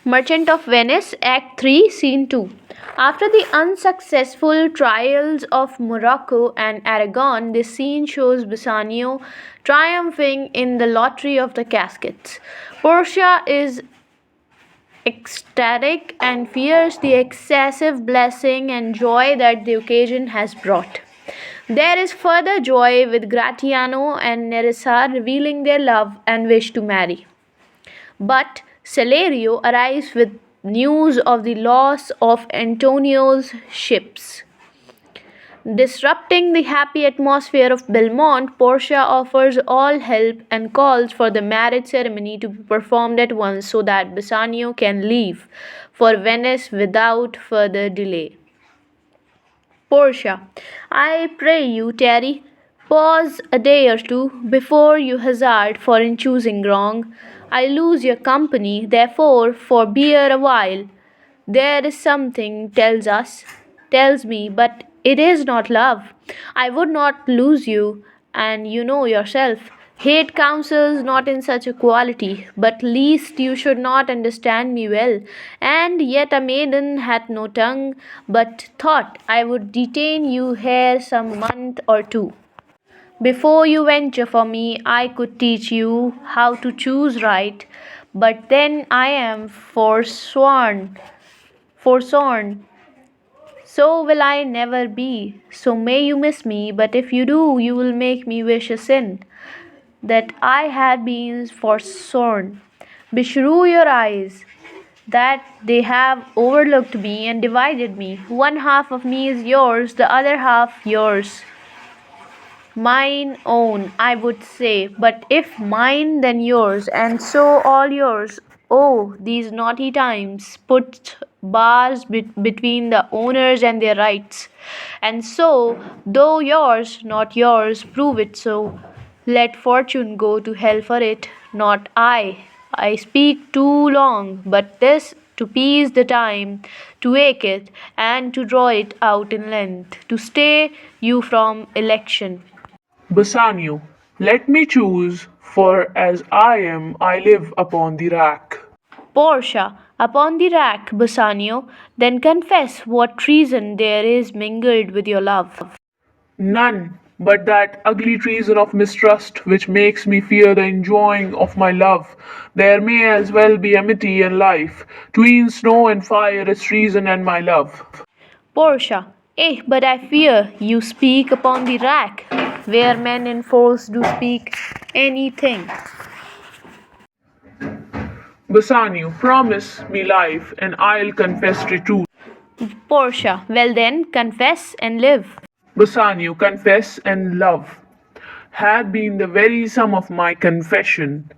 Merchant of Venice, Act 3, Scene 2. After the unsuccessful trials of Morocco and Aragon, this scene shows Bassanio triumphing in the lottery of the caskets. Portia is ecstatic and fears the excessive blessing and joy that the occasion has brought. There is further joy with Gratiano and Nerissa revealing their love and wish to marry. But Celerio arrives with news of the loss of Antonio's ships. Disrupting the happy atmosphere of Belmont, Portia offers all help and calls for the marriage ceremony to be performed at once so that Bassanio can leave for Venice without further delay. Portia, I pray you, tarry. Pause a day or two before you hazard, for in choosing wrong, I lose your company, therefore forbear a while. There is something tells me, but it is not love. I would not lose you, and you know yourself. Hate counsels not in such a quality, but least you should not understand me well. And yet a maiden hath no tongue, but thought I would detain you here some month or two. Before you venture for me, I could teach you how to choose right, but then I am forsworn. So will I never be. So may you miss me, but if you do, you will make me wish a sin that I had been forsworn. Beshrew your eyes that they have overlooked me and divided me. One half of me is yours, the other half yours. Mine own, I would say, but if mine, then yours, and so all yours. Oh, these naughty times put bars between the owners and their rights. And so, though yours, not yours, prove it so. Let fortune go to hell for it, not I. I speak too long, but this to peace the time, to wake it, and to draw it out in length, to stay you from election. Bassanio, let me choose, for as I am, I live upon the rack. Portia, upon the rack, Bassanio, then confess what treason there is mingled with your love. None but that ugly treason of mistrust which makes me fear the enjoying of my love. There may as well be amity and life. Tween snow and fire is treason and my love. Portia, but I fear you speak upon the rack, where men in force do speak anything. Bassanio, promise me life, and I'll confess the truth. Portia, well then, confess and live. Bassanio, confess and love had been the very sum of my confession.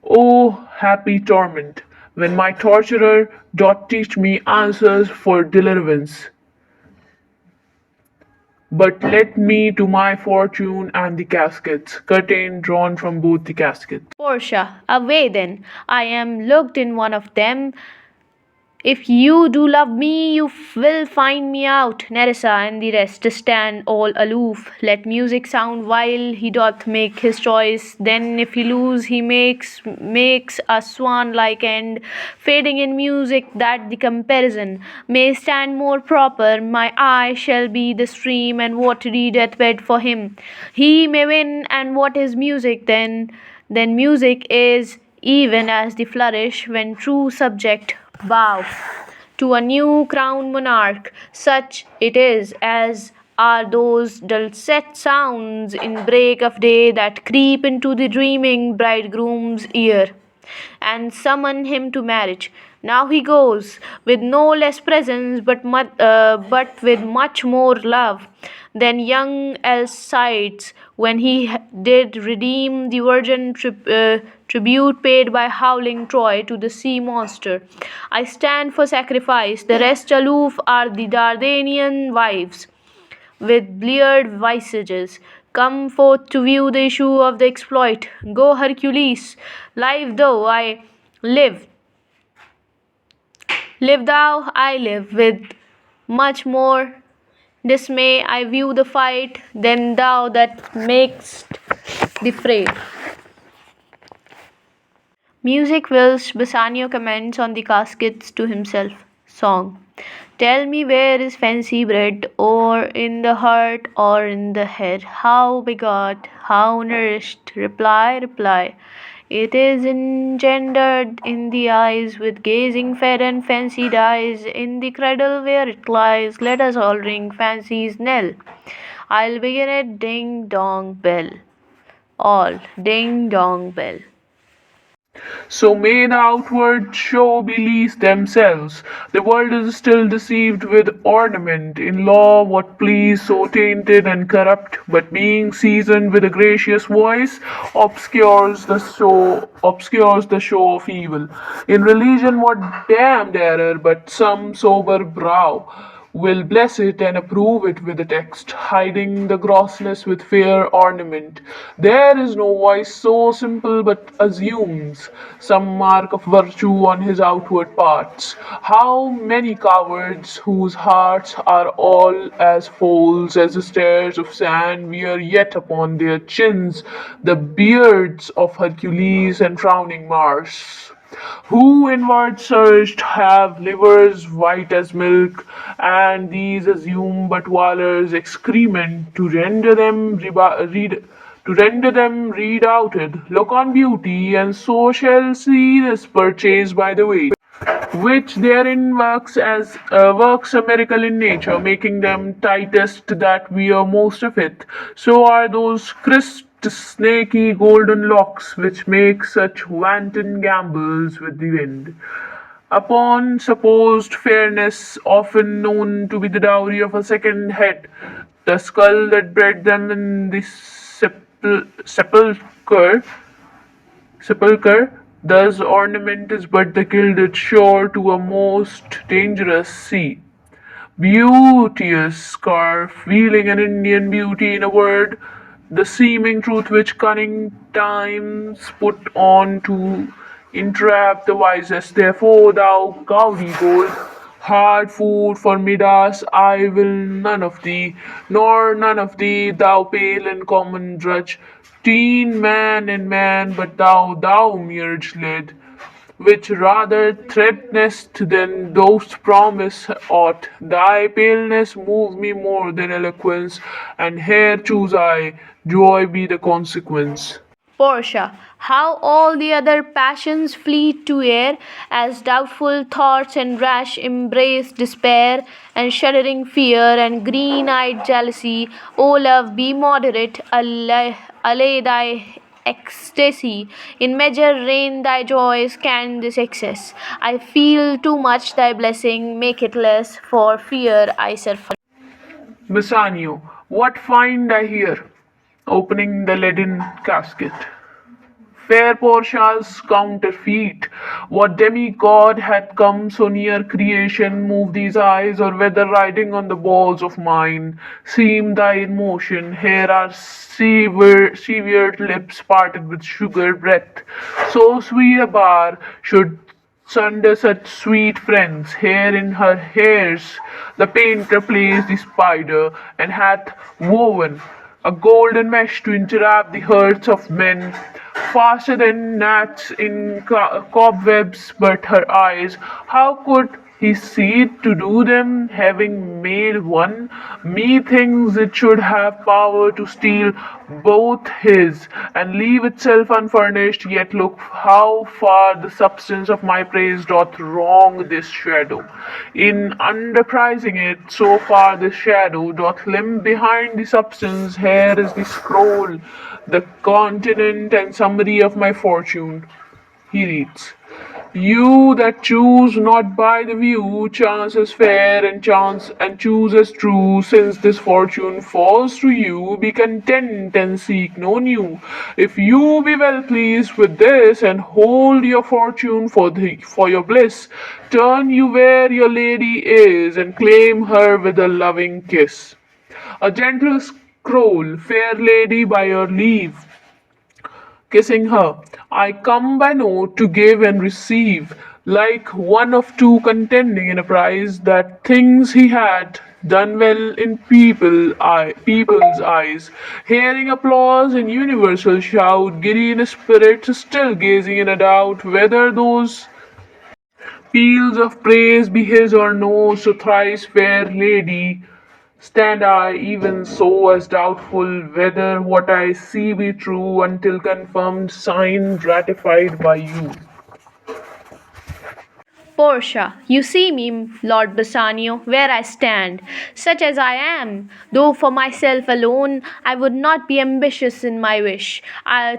O happy torment, when my torturer doth teach me answers for deliverance. But let me to my fortune and the caskets, curtain drawn from both the caskets. Portia, away then, I am looked in one of them. If you do love me, you will find me out. Nerissa and the rest stand all aloof. Let music sound while he doth make his choice. Then, if he lose, he makes a swan-like end, fading in music that the comparison may stand more proper. My eye shall be the stream, and watery deathbed for him. He may win, and what is music then? Then music is even as the flourish when true subject bow to a new crowned monarch. Such it is as are those dulcet sounds in break of day that creep into the dreaming bridegroom's ear and summon him to marriage. Now he goes with no less presence, but with much more love than young Alcides when he did redeem the virgin tribute paid by howling Troy to the sea monster. I stand for sacrifice. The rest aloof are the Dardanian wives with bleared visages, come forth to view the issue of the exploit. Go, Hercules, live though I live, live thou I live, with much more dismay I view the fight than thou that makest the fray. Music whilst Bassanio comments on the caskets to himself. Song. Tell me where is fancy bread, or in the heart, or in the head? How begot, how nourished? Reply, reply. It is engendered in the eyes, with gazing fed and fancy dies. In the cradle where it lies, let us all ring fancy's knell. I'll begin it ding dong bell. All ding dong bell. So may the outward show belies themselves. The world is still deceived with ornament. In law, what please so tainted and corrupt, but being seasoned with a gracious voice, obscures the show of evil. In religion, what damned error, but some sober brow will bless it and approve it with a text, hiding the grossness with fair ornament. There is no voice so simple but assumes some mark of virtue on his outward parts. How many cowards whose hearts are all as folds as the stairs of sand wear yet upon their chins the beards of Hercules and frowning Mars, who inward searched have livers white as milk, and these assume but Waller's excrement to render them redoubted. Look on beauty, and so shall see this purchased by the way, which therein works a miracle in nature, making them tightest that we are most of it. So are those crisped, snaky, golden locks which make such wanton gambols with the wind. Upon supposed fairness, often known to be the dowry of a second head, the skull that bred them in the sepulchre, thus ornament is but the gilded shore to a most dangerous sea. Beauteous scarf, wheeling an Indian beauty in a word, the seeming truth which cunning times put on to entrap the wisest. Therefore, thou gaudy gold, hard food for Midas, I will none of thee, nor none of thee, thou pale and common drudge, teen man and man, but thou merge lead, which rather threatenest than dost promise aught. Thy paleness move me more than eloquence, and here choose I, joy be the consequence. Portia, how all the other passions flee to air, as doubtful thoughts and rash embrace despair, and shuddering fear and green eyed jealousy. O love, be moderate, allay thy ecstasy. In measure reign thy joys, can this excess? I feel too much thy blessing, make it less, for fear I suffer. Bassanio, what find I here? Opening the leaden casket. Fair Portia's counterfeit. What demigod had come so near creation, move these eyes, or whether riding on the balls of mine, seem thy in motion? Here are severed lips parted with sugar breath. So sweet a bar should sunder such sweet friends. Here in her hairs the painter plays the spider, and hath woven a golden mesh to entrap the hearts of men, faster than gnats in cobwebs. But her eyes, how could he see it to do them, having made one? Methinks it should have power to steal both his, and leave itself unfurnished. Yet look how far the substance of my praise doth wrong this shadow. In underprising it, so far this shadow doth limp behind the substance. Here is the scroll, the continent and summary of my fortune. He reads, you that choose not by the view, chance is fair and chance and choose as true. Since this fortune falls to you, be content and seek no new. If you be well pleased with this, and hold your fortune for your bliss, turn you where your lady is, and claim her with a loving kiss. A gentle scroll, fair lady, by your leave, kissing her. I come by note to give and receive, like one of two contending in a prize that things he had done well in people's eyes, hearing applause and universal shout, giddy in a spirit, still gazing in a doubt whether those peals of praise be his or no, so thrice fair lady, stand I even so as doubtful whether what I see be true until confirmed, signed, ratified by you. Portia, you see me, Lord Bassanio, where I stand, such as I am, though for myself alone I would not be ambitious in my wish.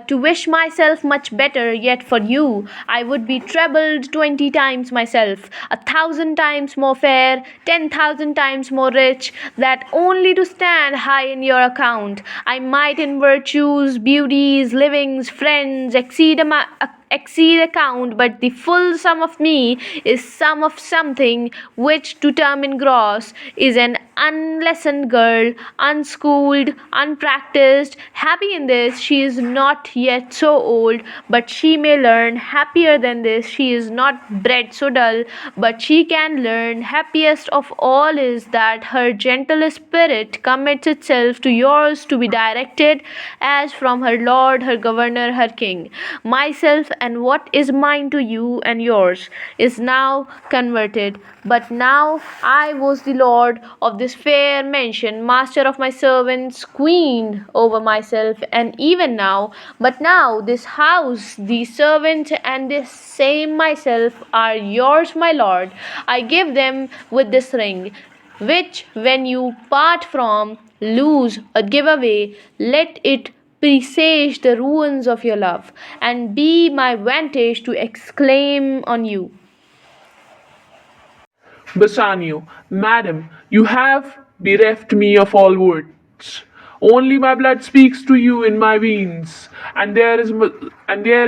To wish myself much better, yet for you I would be trebled 20 times myself, 1,000 times more fair, 10,000 times more rich, that only to stand high in your account I might in virtues, beauties, livings, friends exceed account, but the full sum of me is sum of something which to term in gross is an unlessoned girl, unschooled, unpracticed. Happy in this, she is not yet so old, but she may learn. Happier than this, she is not bred so dull, but she can learn. Happiest of all is that her gentle spirit commits itself to yours to be directed as from her lord, her governor, her king. Myself and what is mine to you and yours is now converted. But now I was the lord of this fair mansion, master of my servants, queen over myself, and even now, but now this house, the servant, and this same myself are yours, my lord. I give them with this ring, which when you part from, lose, or give away, let it presage the ruins of your love, and be my vantage to exclaim on you. Bassanio, Madam, you have bereft me of all words. Only my blood speaks to you in my veins, and there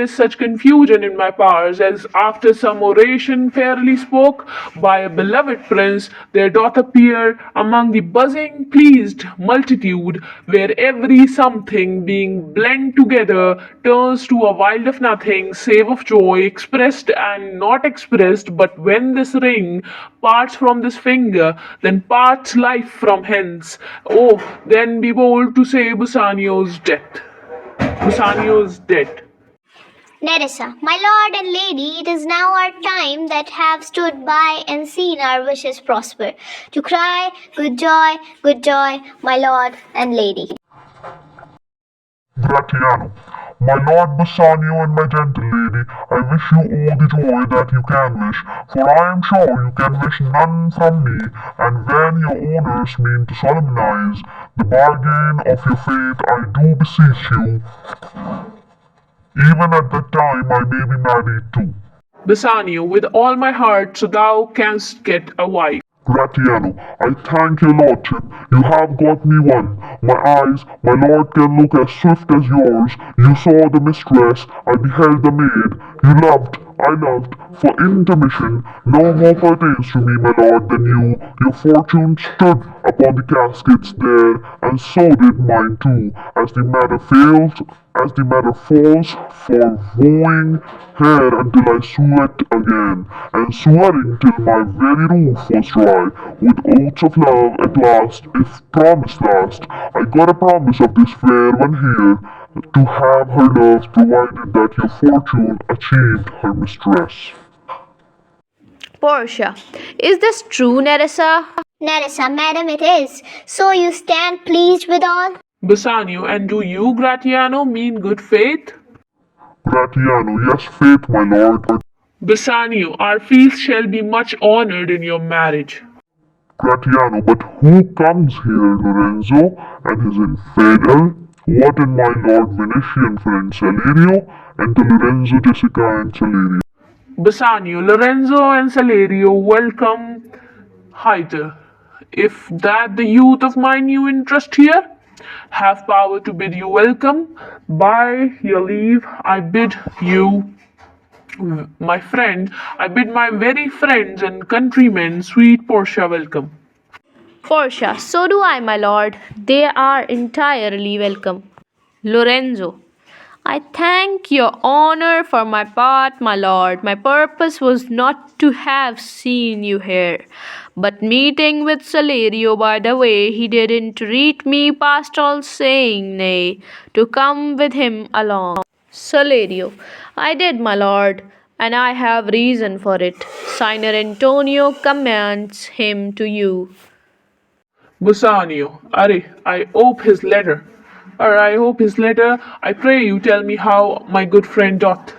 is such confusion in my powers as after some oration fairly spoke by a beloved prince, there doth appear among the buzzing, pleased multitude, where every something being blent together turns to a wild of nothing save of joy expressed and not expressed, but when this ring parts from this finger, then parts life from hence. Oh, then be bold to say Bassanio's death. Bassanio's dead. Nerissa, my lord and lady, it is now our time that have stood by and seen our wishes prosper, to cry, good joy, my lord and lady. Gratiano. My lord Bassanio and my gentle lady, I wish you all the joy that you can wish, for I am sure you can wish none from me, and when your honours mean to solemnize the bargain of your faith, I do beseech you, even at that time I may be married too. Bassanio, with all my heart, so thou canst get a wife. Gratiano, I thank your lordship. You have got me one. My eyes, my lord, can look as swift as yours. You saw the mistress, I beheld the maid. You loved, I loved, for intermission. No more pertains to me, my lord, than you. Your fortune stood upon the caskets there, and so did mine too. As the matter falls, for wooing hair until I sweat again, and swearing till my very roof was dry, with oaths of love at last, if promise last, I got a promise of this fair one here, to have her loves provided that your fortune achieved her mistress. Portia, is this true, Nerissa? Nerissa, madam, it is. So you stand pleased with all? Bassanio, and do you, Gratiano, mean good faith? Gratiano, yes, faith, my lord. Bassanio, our fields shall be much honored in your marriage. Gratiano, but who comes here, Lorenzo and his infidel? What in my lord Venetian friend Salerio, and to Lorenzo, Jessica, and Salerio? Bassanio, Lorenzo, and Salerio welcome hither. If that the youth of my new interest here have power to bid you welcome, by your leave I bid you, my friend, I bid my very friends and countrymen, sweet Portia, welcome. Portia, so do I, my lord. They are entirely welcome. Lorenzo, I thank your honor for my part, my lord. My purpose was not to have seen you here, but meeting with Salerio by the way, he didn't treat me past all saying nay, to come with him along. Salerio, I did, my lord, and I have reason for it. Signer Antonio commands him to you. Bassanio, I hope his letter. I pray you tell me how my good friend doth.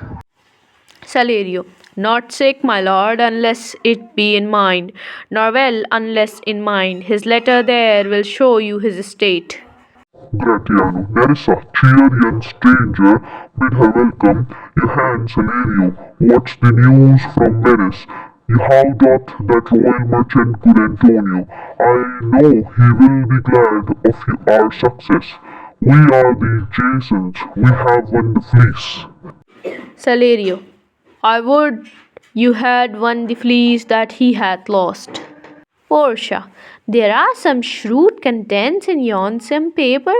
Salerio, not sick, my lord, unless it be in mind, nor well unless in mind. His letter there will show you his state. Gratiano, Nerissa, cheery and stranger, bid her welcome. Johann Salerio, what's the news from Venice? How doth that royal merchant good Antonio? I know he will be glad of our success. We are the Jasons, we have won the fleece. Salerio, I would you had won the fleece that he hath lost. Portia, there are some shrewd contents in yon same paper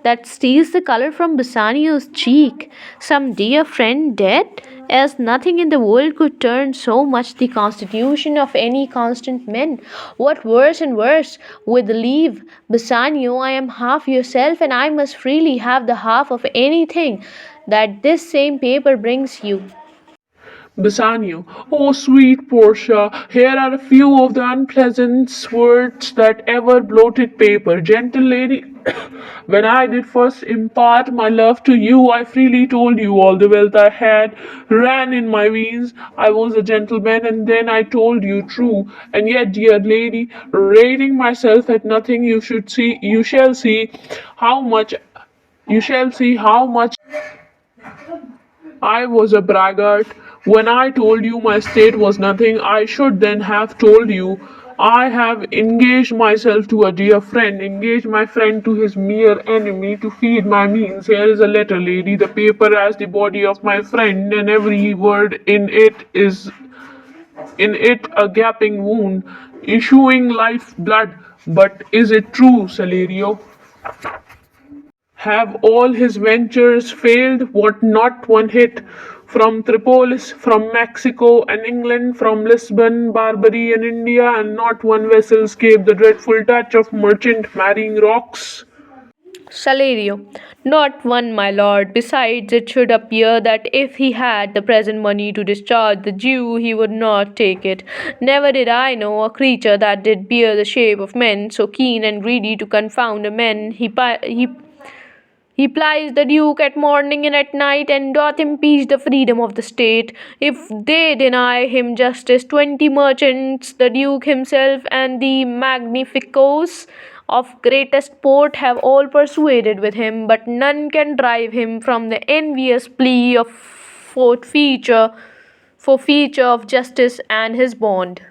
that steals the color from Bassanio's cheek. Some dear friend dead, as nothing in the world could turn so much the constitution of any constant man. What worse and worse, with leave, Bassanio, I am half yourself, and I must freely have the half of anything that this same paper brings you. Bassanio, oh sweet Portia, here are a few of the unpleasant words that ever bloated paper. Gentle lady, when I did first impart my love to you, I freely told you all the wealth I had ran in my veins. I was a gentleman, and then I told you true. And yet, dear lady, rating myself at nothing, you shall see how much I was a braggart. When I told you my state was nothing, I should then have told you I have engaged myself to a dear friend, engaged my friend to his mere enemy to feed my means. Here is a letter, lady. The paper has the body of my friend, and every word in it a gaping wound, issuing life blood. But is it true, Salerio? Have all his ventures failed? What not one hit? From Tripolis, from Mexico and England, from Lisbon, Barbary and India, and not one vessel escaped the dreadful touch of merchant marrying rocks. Salerio, not one, my lord. Besides, it should appear that if he had the present money to discharge the Jew, he would not take it. Never did I know a creature that did bear the shape of men, so keen and greedy to confound a man. He plies the Duke at morning and at night, and doth impeach the freedom of the state. If they deny him justice, 20 merchants, the Duke himself, and the magnificos of greatest port have all persuaded with him, but none can drive him from the envious plea of forfeiture, forfeiture of justice and his bond.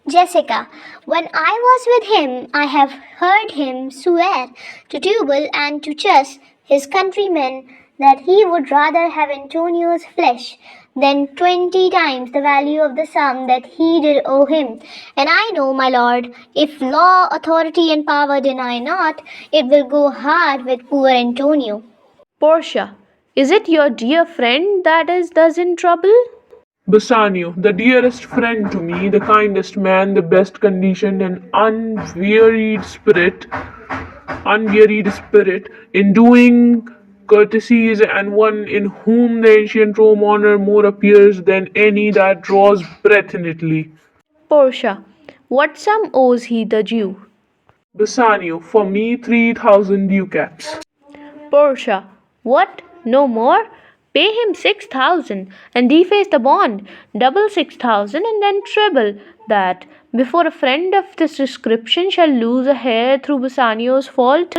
Jessica, when I was with him, I have heard him swear to Tubal and to Chus, his countrymen, that he would rather have Antonio's flesh than 20 times the value of the sum that he did owe him. And I know, my lord, if law, authority, and power deny not, it will go hard with poor Antonio. Portia, is it your dear friend that is thus in trouble? Bassanio, the dearest friend to me, the kindest man, the best conditioned and unwearied spirit in doing courtesies, and one in whom the ancient Rome honor more appears than any that draws breath in Italy. Portia, what sum owes he the Jew? Bassanio, for me 3,000 ducats. Portia, what? No more? Pay him 6,000 and deface the bond, double 6,000 and then treble that, before a friend of this description shall lose a hair through Bassanio's fault.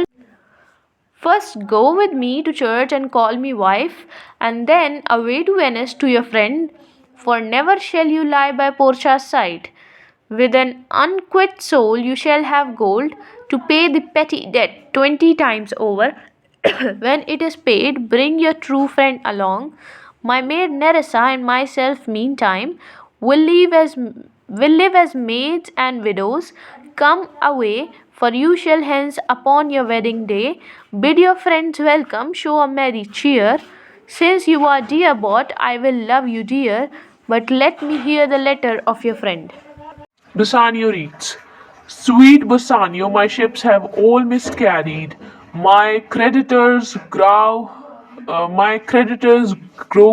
First go with me to church and call me wife, and then away to Venice to your friend, for never shall you lie by Portia's side. With an unquit soul you shall have gold to pay the petty debt 20 times over. When it is paid, bring your true friend along. My maid Nerissa and myself, meantime, will live as maids and widows. Come away For you shall hence upon your wedding day bid your friends welcome, show a merry cheer. Since you are dear bought, I will love you dear, but let me hear the letter of your friend. Bassanio reads, Sweet Bassanio, my ships have all miscarried. My creditors grow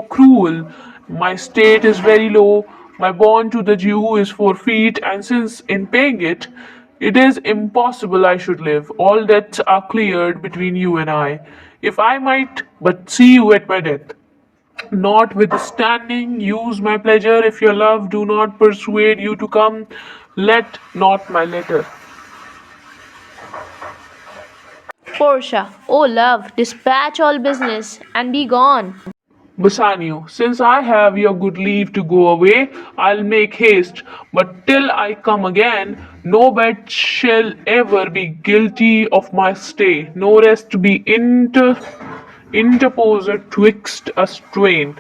cruel. My state is very low. My bond to the Jew is 4 feet, and since in paying it, it is impossible I should live. All debts are cleared between you and I. If I might but see you at my death. Notwithstanding, use my pleasure. If your love do not persuade you to come, let not my letter. Portia, O love, dispatch all business and be gone. Bassanio, since I have your good leave to go away, I'll make haste. But till I come again, no bed shall ever be guilty of my stay, no rest to be interposed twixt us twain.